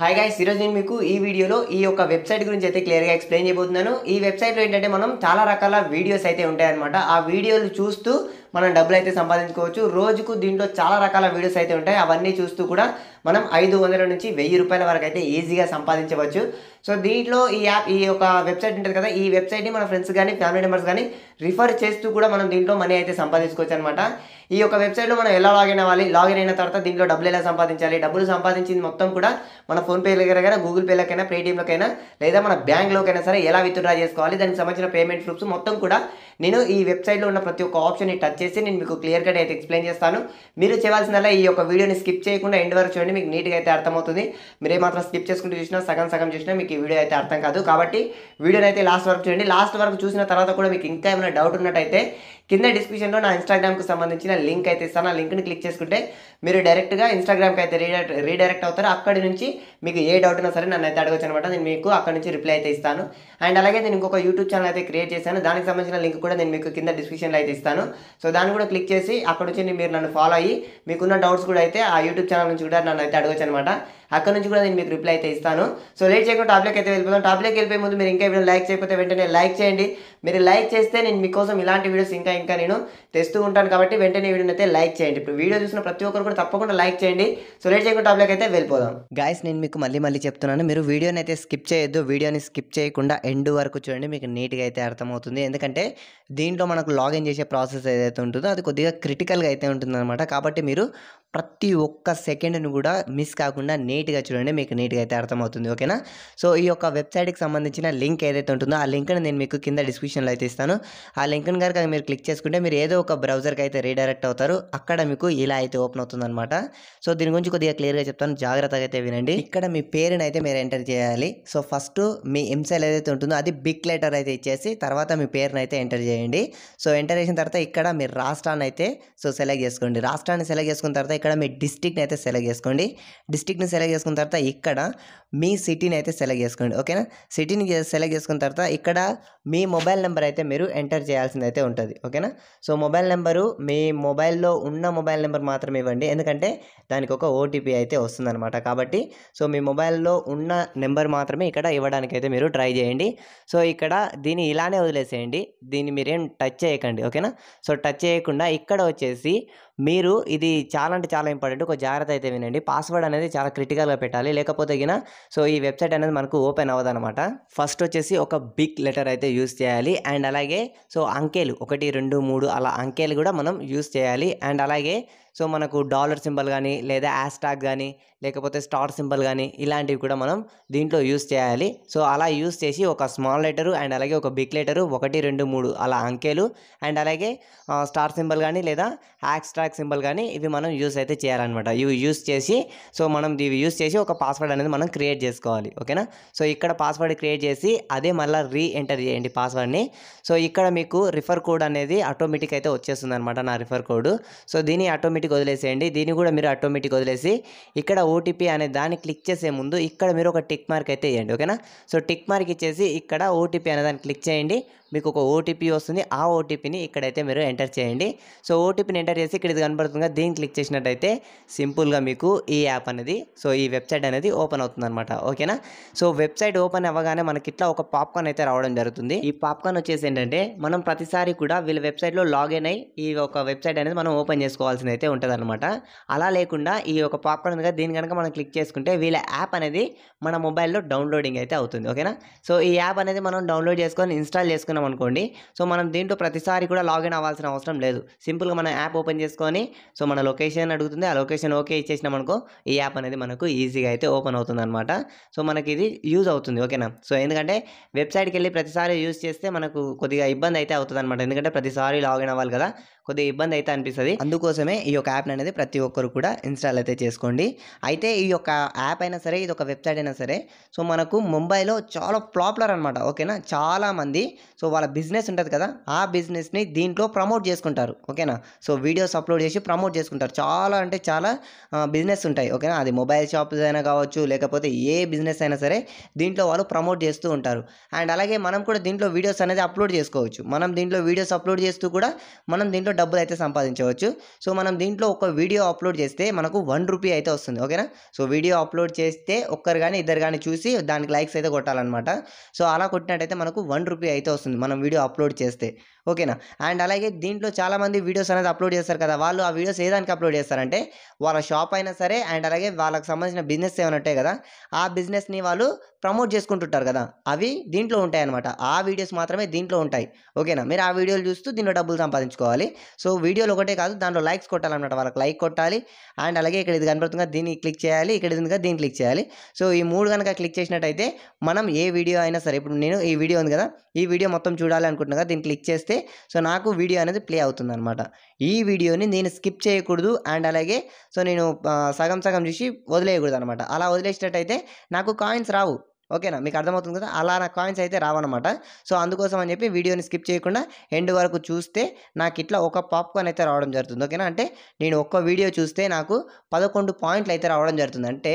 Hi guys, ఈరోజు నేను మీకు ఈ వీడియోలో ఈ యొక్క వెబ్సైట్ గురించి అయితే క్లియర్గా ఎక్స్ప్లెయిన్ చేయబోతున్నాను. ఈ వెబ్సైట్లో ఏంటంటే మనం చాలా రకాల వీడియోస్ అయితే ఉంటాయన్నమాట. ఆ వీడియోలు చూస్తూ మనం డబ్బులు అయితే సంపాదించుకోవచ్చు. రోజుకు దీంట్లో చాలా రకాల వీడియోస్ అయితే ఉంటాయి. అవన్నీ చూస్తూ కూడా మనం 500 నుంచి 1000 రూపాయల వరకు అయితే ఈజీగా సంపాదించవచ్చు. సో దీంట్లో ఈ యొక్క వెబ్సైట్ ఉంటుంది కదా, ఈ వెబ్సైట్ని మన ఫ్రెండ్స్ కానీ ఫ్యామిలీ మెంబర్స్ కానీ రిఫర్ చేస్తూ కూడా మనం దీంట్లో మనీ అయితే సంపాదించుకోవచ్చు అనమాట. ఈ యొక్క వెబ్సైట్లో మనం ఎలా లాగిన్ అవ్వాలి, లాగిన్ అయిన తర్వాత దీంట్లో డబ్బులు ఎలా సంపాదించాలి, డబ్బులు సంపాదించింది మొత్తం కూడా మన ఫోన్పే దగ్గర గూగుల్ పేలకైనా పేటీఎంలోకైనా లేదా మన బ్యాంక్లోకైనా సరే ఎలా విత్డ్రా చేసుకోవాలి, దానికి సంబంధించిన పేమెంట్ ప్రూఫ్స్ మొత్తం కూడా నేను ఈ వెబ్సైట్లో ఉన్న ప్రతి ఒక్క ఆప్షన్ని టచ్ చేసి నేను మీకు క్లియర్ కట్ అయితే ఎక్స్ప్లెయిన్ చేస్తాను. మీరు చేయాల్సిందల్లా ఈ యొక్క వీడియోని స్కిప్ చేయకుండా ఎండ్ వరకు చూడండి, మీకు నీట్గా అయితే అర్థమవుతుంది. మీరే మాత్రం స్కిప్ చేసుకుంటూ చూసినా సగం చూసినా మీకు ఈ వీడియో అయితే అర్థం కాదు. కాబట్టి వీడియోని అయితే లాస్ట్ వరకు చూడండి. లాస్ట్ వరకు చూసిన తర్వాత కూడా మీకు ఇంకా ఏమైనా డౌట్ ఉన్నట్టయితే కింద డిస్క్రిప్షన్లో నా ఇన్స్టాగ్రామ్కి సంబంధించిన లింక్ అయితే ఇస్తాను. ఆ లింక్ని క్లిక్ చేసుకుంటే మీరు డైరెక్ట్గా ఇన్స్టాగ్రామ్కి అయితే రీడైరెక్ట్ అవుతారు. అక్కడి నుంచి మీకు ఏ డౌట్ ఉన్నా సరే నన్ను అయితే అడగచ్చు అనమాట. నేను మీకు అక్కడ నుంచి రిప్లై అయితే ఇస్తాను. అండ్ అలాగే నేను ఇంకొక యూట్యూబ్ ఛానల్ అయితే క్రియేట్ చేశాను. దానికి సంబంధించిన లింక్ కూడా నేను మీకు కింద డిస్క్రిప్షన్లో అయితే ఇస్తాను. సో దాన్ని కూడా క్లిక్ చేసి అక్కడ నుంచి మీరు నన్ను ఫాలో అయ్యి మీకున్న డౌట్స్ కూడా అయితే ఆ యూట్యూబ్ ఛానల్ నుంచి కూడా నన్ను అయితే అడగచ్చు అనమాట. అక్కడ నుంచి కూడా నేను మీకు రిప్లై అయితే ఇస్తాను. సో లేట్ చేయకుండా టాపిక్ అయితే వెళ్ళిపోతాం. టాపిక్ వెళ్ళిపోయే ముందు మీరు ఇంకా వీడియో లైక్ చేయకపోతే వెంటనే లైక్ చేయండి. మీరు లైక్ చేస్తే నేను మీకోసం ఇలాంటి వీడియోస్ ఇంకా నేను తెస్తూ ఉంటాను. కాబట్టి వెంటనే వీడియోని అయితే లైక్ చేయండి. ఇప్పుడు వీడియో చూసిన ప్రతి ఒక్కరు కూడా తప్పకుండా లైక్ చేయండి. సో లేట్ చేయకుండా టాపిక్ అయితే వెళ్ళిపోదాం. గైస్, నేను మీకు మళ్ళీ చెప్తున్నాను, మీరు వీడియోని అయితే స్కిప్ చేయొద్దు. వీడియోని స్కిప్ చేయకుండా ఎండ్ వరకు చూడండి, మీకు నీట్గా అయితే అర్థమవుతుంది. ఎందుకంటే దీంట్లో మనకు లాగిన్ చేసే ప్రాసెస్ ఏదైతే ఉంటుందో అది కొద్దిగా క్రిటికల్గా అయితే ఉంటుందన్నమాట. కాబట్టి మీరు ప్రతి ఒక్క సెకండ్ని కూడా మిస్ కాకుండా నీట్గా చూడండి, మీకు నీట్గా అయితే అర్థమవుతుంది. ఓకేనా? సో ఈ యొక్క వెబ్సైట్కి సంబంధించిన లింక్ ఏదైతే ఉంటుందో ఆ లింక్ని నేను మీకు కింద డిస్క్రిప్షన్లో అయితే ఇస్తాను. ఆ లింక్ని కనుక మీరు క్లిక్ చేసుకుంటే మీరు ఏదో ఒక బ్రౌజర్కి అయితే రీడైరెక్ట్ అవుతారు. అక్కడ మీకు ఇలా అయితే ఓపెన్ అవుతుంది అనమాట. సో దీని గురించి కొద్దిగా క్లియర్గా చెప్తాను, జాగ్రత్తగా అయితే వినండి. ఇక్కడ మీ పేరుని అయితే మీరు ఎంటర్ చేయాలి. సో ఫస్ట్ మీ ఎంసెల్ ఏదైతే ఉంటుందో అది బిగ్ లెటర్ అయితే ఇచ్చేసి తర్వాత మీ పేరుని అయితే ఎంటర్ చేయండి. సో ఎంటర్ చేసిన తర్వాత ఇక్కడ మీ రాష్ట్రాన్ని అయితే సెలెక్ట్ చేసుకోండి. రాష్ట్రాన్ని సెలెక్ట్ చేసుకున్న తర్వాత ఇక్కడ మీ డిస్ట్రిక్ట్ని అయితే సెలెక్ట్ చేసుకోండి. డిస్ట్రిక్ట్ని సెలెక్ట్ చేసుకున్న తర్వాత ఇక్కడ మీ సిటీని అయితే సెలెక్ట్ చేసుకోండి. ఓకేనా? సిటీని సెలెక్ట్ చేసుకున్న తర్వాత ఇక్కడ మీ మొబైల్ నెంబర్ అయితే మీరు ఎంటర్ చేయాల్సింది అయితే ఉంటుంది. ఓకేనా? సో మొబైల్ నెంబరు మీ మొబైల్లో ఉన్న మొబైల్ నెంబర్ మాత్రమే ఇవ్వండి, ఎందుకంటే దానికి ఒక ఓటీపీ అయితే వస్తుందన్నమాట. కాబట్టి సో మీ మొబైల్లో ఉన్న నెంబర్ మాత్రమే ఇక్కడ ఇవ్వడానికి అయితే మీరు ట్రై చేయండి. సో ఇక్కడ దీన్ని ఇలానే వదిలేసేయండి, దీన్ని మీరేం టచ్ చేయకండి. ఓకేనా? సో టచ్ చేయకుండా ఇక్కడ వచ్చేసి మీరు ఇది చాలా అంటే చాలా ఇంపార్టెంట్, ఒక జాగ్రత్త అయితే వినండి. పాస్వర్డ్ అనేది చాలా క్రిటికల్గా పెట్టాలి, లేకపోతే గిన సో ఈ వెబ్సైట్ అనేది మనకు ఓపెన్ అవ్వదన్నమాట. ఫస్ట్ వచ్చేసి ఒక బిగ్ లెటర్ అయితే యూస్ చేయాలి. అండ్ అలాగే సో అంకెలు 1 2 3 అలా అంకెలు కూడా మనం యూస్ చేయాలి. అండ్ అలాగే సో మనకు డాలర్ సింబల్ కానీ లేదా హ్యాష్ట్యాగ్ కానీ లేకపోతే స్టార్ సింబల్ కానీ ఇలాంటివి కూడా మనం దీంట్లో యూస్ చేయాలి. సో అలా యూస్ చేసి ఒక స్మాల్ లెటరు అండ్ అలాగే ఒక బిగ్ లెటరు 1 2 3 అలా అంకెలు అండ్ అలాగే స్టార్ సింబల్ కానీ లేదా హ్యాష్ట్యాగ్ సింబల్ కానీ ఇవి మనం యూస్ అయితే చేయాలన్నమాట. ఇవి యూస్ చేసి సో మనం ఇవి యూస్ చేసి ఒక పాస్వర్డ్ అనేది మనం క్రియేట్ చేసుకోవాలి. ఓకేనా? సో ఇక్కడ పాస్వర్డ్ క్రియేట్ చేసి అదే మళ్ళీ ఎంటర్ చేయండి పాస్వర్డ్ని. సో ఇక్కడ మీకు రిఫర్ కోడ్ అనేది ఆటోమేటిక్ అయితే వచ్చేస్తుంది అనమాట, నా రిఫర్ కోడ్. సో దీన్ని ఆటోమేటిక్ వదిలేసేయండి. దీన్ని కూడా మీరు ఆటోమేటిక్ వదిలేసి ఇక్కడ ఓటీపీ అనే దాన్ని క్లిక్ చేసే ముందు ఇక్కడ మీరు ఒక టిక్ మార్క్ అయితే వేయండి. ఓకేనా? సో టిక్ మార్క్ ఇచ్చేసి ఇక్కడ ఓటీపీ అనే దాన్ని క్లిక్ చేయండి. మీకు ఒక ఓటీపీ వస్తుంది. ఆ ఓటీపీని ఇక్కడైతే మీరు ఎంటర్ చేయండి. సో ఓటీపీని ఎంటర్ చేసి ఇక్కడ ఇది కనబడుతుందిగా, దీన్ని క్లిక్ చేసినట్టయితే సింపుల్గా మీకు ఈ యాప్ అనేది సో ఈ వెబ్సైట్ అనేది ఓపెన్ అవుతుంది అనమాట. ఓకేనా? సో వెబ్సైట్ ఓపెన్ అవ్వగానే మనకి ఇట్లా ఒక పాప్కార్న్ అయితే రావడం జరుగుతుంది. ఈ పాప్కార్న్ వచ్చేసి ఏంటంటే మనం ప్రతిసారి కూడా వీళ్ళ వెబ్సైట్లో లాగిన్ అయ్యి ఈ ఒక వెబ్సైట్ అనేది మనం ఓపెన్ చేసుకోవాల్సింది అయితే ఉంటుంది అనమాట. అలా లేకుండా ఈ ఒక పాప్కార్న్ ఉంది కదా, దీని కనుక మనం క్లిక్ చేసుకుంటే వీళ్ళ యాప్ అనేది మన మొబైల్లో డౌన్లోడింగ్ అయితే అవుతుంది. ఓకేనా? సో ఈ యాప్ అనేది మనం డౌన్లోడ్ చేసుకొని ఇన్స్టాల్ చేసుకున్నాం అనుకోండి, సో మనం దీంట్లో ప్రతిసారి కూడా లాగిన్ అవ్వాల్సిన అవసరం లేదు. సింపుల్గా మన యాప్ ఓపెన్ చేసుకొని సో మన లొకేషన్ అడుగుతుంది, ఆ లొకేషన్ ఓకే ఇచ్చేసినాం అనుకో ఈ యాప్ అనేది మనకు ఈజీగా అయితే ఓపెన్ అవుతుంది అనమాట. సో మనకి ఇది యూజ్ అవుతుంది. ఓకేనా? సో ఎందుకంటే వెబ్సైట్కి వెళ్ళి ప్రతిసారి యూజ్ చేస్తే మనకు కొద్దిగా ఇబ్బంది అయితే అవుతుంది అనమాట, ఎందుకంటే ప్రతిసారి లాగిన్ అవ్వాలి కదా, కొద్దిగా ఇబ్బంది అయితే అనిపిస్తుంది. అందుకోసమే ఈ యొక్క యాప్ అనేది ప్రతి ఒక్కరు కూడా ఇన్స్టాల్ అయితే చేసుకోండి. అయితే ఈ యొక్క యాప్ అయినా సరే ఇది ఒక వెబ్సైట్ అయినా సరే సో మనకు ముంబైలో చాలా పాపులర్ అనమాట. ఓకేనా? చాలామంది సో వాళ్ళ బిజినెస్ ఉంటుంది కదా, ఆ బిజినెస్ని దీంట్లో ప్రమోట్ చేసుకుంటారు. ఓకేనా? సో వీడియోస్ అప్లోడ్ చేసి ప్రమోట్ చేసుకుంటారు. చాలా అంటే చాలా బిజినెస్ ఉంటాయి. ఓకేనా? అది మొబైల్ షాప్స్ అయినా కావచ్చు, లేకపోతే ఏ బిజినెస్ అయినా సరే దీంట్లో వాళ్ళు ప్రమోట్ చేస్తూ ఉంటారు. అండ్ అలాగే మనం కూడా దీంట్లో వీడియోస్ అనేది అప్లోడ్ చేసుకోవచ్చు. మనం దీంట్లో వీడియోస్ అప్లోడ్ చేస్తూ కూడా మనం దీంట్లో డబ్బులు అయితే సంపాదించవచ్చు. సో మనం దీంట్లో ఒక వీడియో అప్లోడ్ చేస్తే మనకు 1 రూపీ అయితే వస్తుంది. ఓకేనా. సో వీడియో అప్లోడ్ చేస్తే ఒక్కరు కానీ ఇద్దరు కానీ చూసి దానికి లైక్స్ అయితే కొట్టాలన్నమాట. సో అలా కొట్టినట్టయితే మనకు 1 రూపీ అయితే వస్తుంది మనం వీడియో అప్లోడ్ చేస్తే. ఓకేనా. అండ్ అలాగే దీంట్లో చాలామంది వీడియోస్ అనేది అప్లోడ్ చేస్తారు కదా, వాళ్ళు ఆ వీడియోస్ ఏ దానికి అప్లోడ్ చేస్తారంటే వాళ్ళ షాప్ అయినా సరే, అండ్ అలాగే వాళ్ళకి సంబంధించిన బిజినెస్ ఏమైనా ఉంటాయి కదా, ఆ బిజినెస్ని వాళ్ళు ప్రమోట్ చేసుకుంటుంటారు కదా, అవి దీంట్లో ఉంటాయి అనమాట. ఆ వీడియోస్ మాత్రమే దీంట్లో ఉంటాయి. ఓకేనా. మీరు ఆ వీడియోలు చూస్తూ దీంట్లో డబ్బులు సంపాదించుకోవాలి. సో వీడియోలు ఒకటే కాదు, దాంట్లో లైక్స్ కొట్టాలన్నమాట. వాళ్ళకి లైక్ కొట్టాలి. అండ్ అలాగే ఇక్కడ ఇది కనపడుతుందిగా దీన్ని క్లిక్ చేయాలి, ఇక్కడ ఇది ఉందిగా దీన్ని క్లిక్ చేయాలి. సో ఈ 3 కనుక క్లిక్ చేసినట్టయితే మనం ఏ వీడియో అయినా సరే, ఇప్పుడు నేను ఈ వీడియో ఉంది కదా, ఈ వీడియో మొత్తం చూడాలి అనుకుంటున్నా కదా, దీన్ని క్లిక్ చేస్తే సో నాకు వీడియో అనేది ప్లే అవుతుందన్నమాట. ఈ వీడియోని నేను స్కిప్ చేయకూడదు. అండ్ అలాగే సో నేను సగం సగం చూసి వదిలేయకూడదు అనమాట. అలా వదిలేసినట్టయితే నాకు కాయిన్స్ రావు. ఓకేనా. మీకు అర్థమవుతుంది కదా, అలా నాకు కాయిన్స్ అయితే రావన్నమాట. సో అందుకోసం అని చెప్పి వీడియోని స్కిప్ చేయకుండా ఎండ్ వరకు చూస్తే నాకు ఇట్లా ఒక పాప్కార్న్ అయితే రావడం జరుగుతుంది. ఓకేనా. అంటే నేను ఒక్క వీడియో చూస్తే నాకు 11 పాయింట్లు అయితే రావడం జరుగుతుంది. అంటే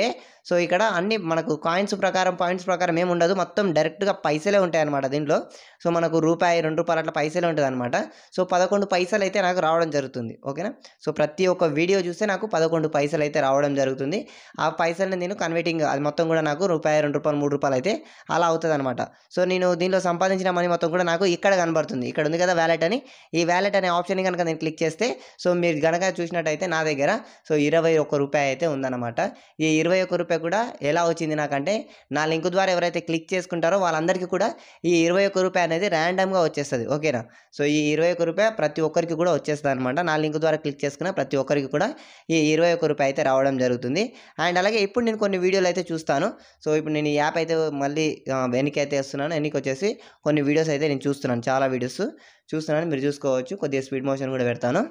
సో ఇక్కడ అన్ని మనకు కాయిన్స్ ప్రకారం పాయింట్స్ ప్రకారం ఏమి ఉండదు, మొత్తం డైరెక్ట్గా పైసలే ఉంటాయి అనమాట దీంట్లో. సో మనకు రూపాయి 2 రూపాయలు అట్లా పైసలే ఉంటుంది అనమాట. సో 11 పైసలు అయితే నాకు రావడం జరుగుతుంది. ఓకేనా. సో ప్రతి ఒక్క వీడియో చూస్తే నాకు 11 పైసలు అయితే రావడం జరుగుతుంది. ఆ పైసల్ని నేను కన్వర్టింగ్ అది మొత్తం కూడా నాకు రూపాయి 2 రూపాయలు 3 రూపాయలు అయితే అలా అవుతుంది అనమాట. సో నేను దీనిలో సంపాదించిన మనీ మొత్తం కూడా నాకు ఇక్కడ కనబడుతుంది. ఇక్కడ ఉంది కదా వ్యాలెట్ అని, ఈ వ్యాలెట్ అనే ఆప్షన్ కనుక నేను క్లిక్ చేస్తే సో మీరు కనుక చూసినట్టయితే నా దగ్గర సో 21 రూపాయి అయితే ఉందన్నమాట. ఈ 21 రూపాయి కూడా ఎలా వచ్చింది నాకంటే, నా లింక్ ద్వారా ఎవరైతే క్లిక్ చేసుకుంటారో వాళ్ళందరికీ కూడా ఈ 21 రూపాయి అనేది ర్యాండమ్గా వచ్చేస్తుంది. ఓకేనా. సో ఈ 21 రూపాయి ప్రతి ఒక్కరికి కూడా వచ్చేస్తుంది అనమాట. నా లింక్ ద్వారా క్లిక్ చేసుకున్న ప్రతి ఒక్కరికి కూడా ఈ 21 రూపాయి అయితే రావడం జరుగుతుంది. అండ్ అలాగే ఇప్పుడు నేను కొన్ని వీడియోలు అయితే చూస్తాను. సో ఇప్పుడు నేను ఈ యాప్ అయితే మళ్ళీ వెనక్కి అయితే వస్తున్నాను. వెనక్కి వచ్చేసి కొన్ని వీడియోస్ అయితే నేను చూస్తున్నాను, చాలా వీడియోస్ చూస్తున్నాను, మీరు చూసుకోవచ్చు. కొద్దిగా స్పీడ్ మోషన్ కూడా పెడతాను.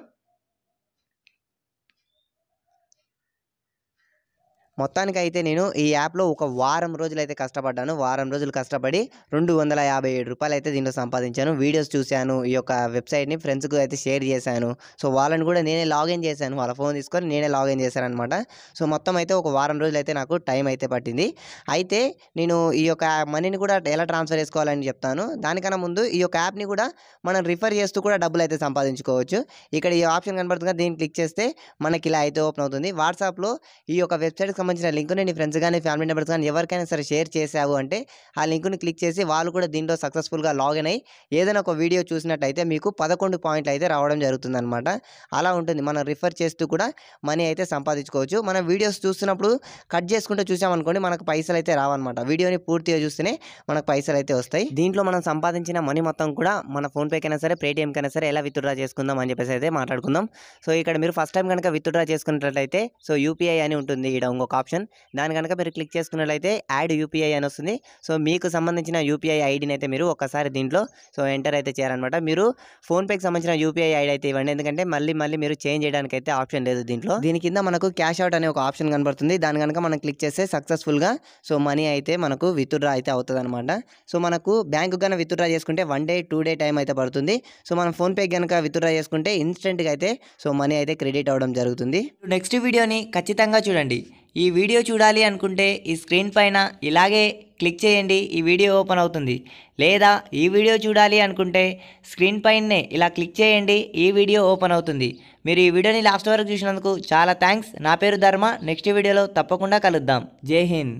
మొత్తానికైతే నేను ఈ యాప్లో ఒక వారం రోజులు అయితే కష్టపడ్డాను. వారం రోజులు కష్టపడి 257 రూపాయలు అయితే దీంట్లో సంపాదించాను. వీడియోస్ చూశాను, ఈ యొక్క వెబ్సైట్ని ఫ్రెండ్స్కి అయితే షేర్ చేశాను. సో వాళ్ళని కూడా నేనే లాగిన్ చేశాను, వాళ్ళ ఫోన్ తీసుకొని నేనే లాగిన్ చేశాను అనమాట. సో మొత్తం అయితే ఒక వారం రోజులు అయితే నాకు టైం అయితే పట్టింది. అయితే నేను ఈ యొక్క మనీని కూడా ఎలా ట్రాన్స్ఫర్ చేసుకోవాలని చెప్తాను. దానికన్నా ముందు ఈ యొక్క యాప్ని కూడా మనం రిఫర్ చేస్తూ కూడా డబ్బులు అయితే సంపాదించుకోవచ్చు. ఇక్కడ ఈ ఆప్షన్ కనబడుతుంది, దీన్ని క్లిక్ చేస్తే మనకి ఇలా అయితే ఓపెన్ అవుతుంది. వాట్సాప్లో ఈ యొక్క వెబ్సైట్కి సంబంధించిన లింక్ని నీ ఫ్రెండ్స్ కానీ ఫ్యామిలీ మెంబర్స్ కానీ ఎవరికైనా సరే షేర్ చేసావు అంటే ఆ లింక్ని క్లిక్ చేసి వాళ్ళు కూడా దీంట్లో సక్సెస్ఫుల్గా లాగిన్ అయ్యి ఏదైనా ఒక వీడియో చూసినట్టయితే మీకు 11 పాయింట్లు అయితే రావడం జరుగుతుంది అనమాట. అలా ఉంటుంది. మనం రిఫర్ చేస్తూ కూడా మనీ అయితే సంపాదించుకోవచ్చు. మనం వీడియోస్ చూస్తున్నప్పుడు కట్ చేసుకుంటూ చూసామనుకోండి మనకు పైసలు అయితే రావన్నమాట. వీడియోని పూర్తిగా చూస్తేనే మనకు పైసలు అయితే వస్తాయి. దీంట్లో మనం సంపాదించిన మనీ మొత్తం కూడా మన ఫోన్పే కైనా సరే పేటిఎం కైనా సరే ఎలా విత్డ్రా చేసుకుందాం అని చెప్పేసి అయితే మాట్లాడుకుందాం. సో ఇక్కడ మీరు ఫస్ట్ టైం కనుక విత్డ్రా చేసుకున్నట్లయితే సో యూపీఐ అని ఉంటుంది ఇక్కడ ఇంకొక ఆప్షన్, దాని కనుక మీరు క్లిక్ చేసుకున్నట్లయితే యాడ్ యూపీఐ అని వస్తుంది. సో మీకు సంబంధించిన యూపీఐ ఐడిని అయితే మీరు ఒక్కసారి దీంట్లో సో ఎంటర్ అయితే చేయాలన్నమాట. మీరు ఫోన్పేకి సంబంధించిన యూపీఐ ఐడి అయితే ఇవ్వండి, ఎందుకంటే మళ్ళీ మీరు చేంజ్ చేయడానికి అయితే ఆప్షన్ లేదు దీంట్లో. దీని కింద మనకు క్యాష్ అవుట్ అనే ఒక ఆప్షన్ కనబడుతుంది, దాని కనుక మనం క్లిక్ చేస్తే సక్సెస్ఫుల్గా సో మనీ అయితే మనకు విత్డ్రా అయితే అవుతుంది అనమాట. సో మనకు బ్యాంకు కన్నా విత్డ్రా చేసుకుంటే 1 డే 2 డే టైం అయితే పడుతుంది. సో మనం ఫోన్పే కనుక విత్డ్రా చేసుకుంటే ఇన్స్టెంట్గా అయితే సో మనీ అయితే క్రెడిట్ అవ్వడం జరుగుతుంది. నెక్స్ట్ వీడియోని ఖచ్చితంగా చూడండి. ఈ వీడియో చూడాలి అనుకుంటే ఈ స్క్రీన్ పైన ఇలాగే క్లిక్ చేయండి, ఈ వీడియో ఓపెన్ అవుతుంది. లేదా ఈ వీడియో చూడాలి అనుకుంటే స్క్రీన్ పైనే ఇలా క్లిక్ చేయండి, ఈ వీడియో ఓపెన్ అవుతుంది. మీరు ఈ వీడియోని లాస్ట్ వరకు చూసినందుకు చాలా థ్యాంక్స్. నా పేరు ధర్మ. నెక్స్ట్ వీడియోలో తప్పకుండా కలుద్దాం. జై హింద్.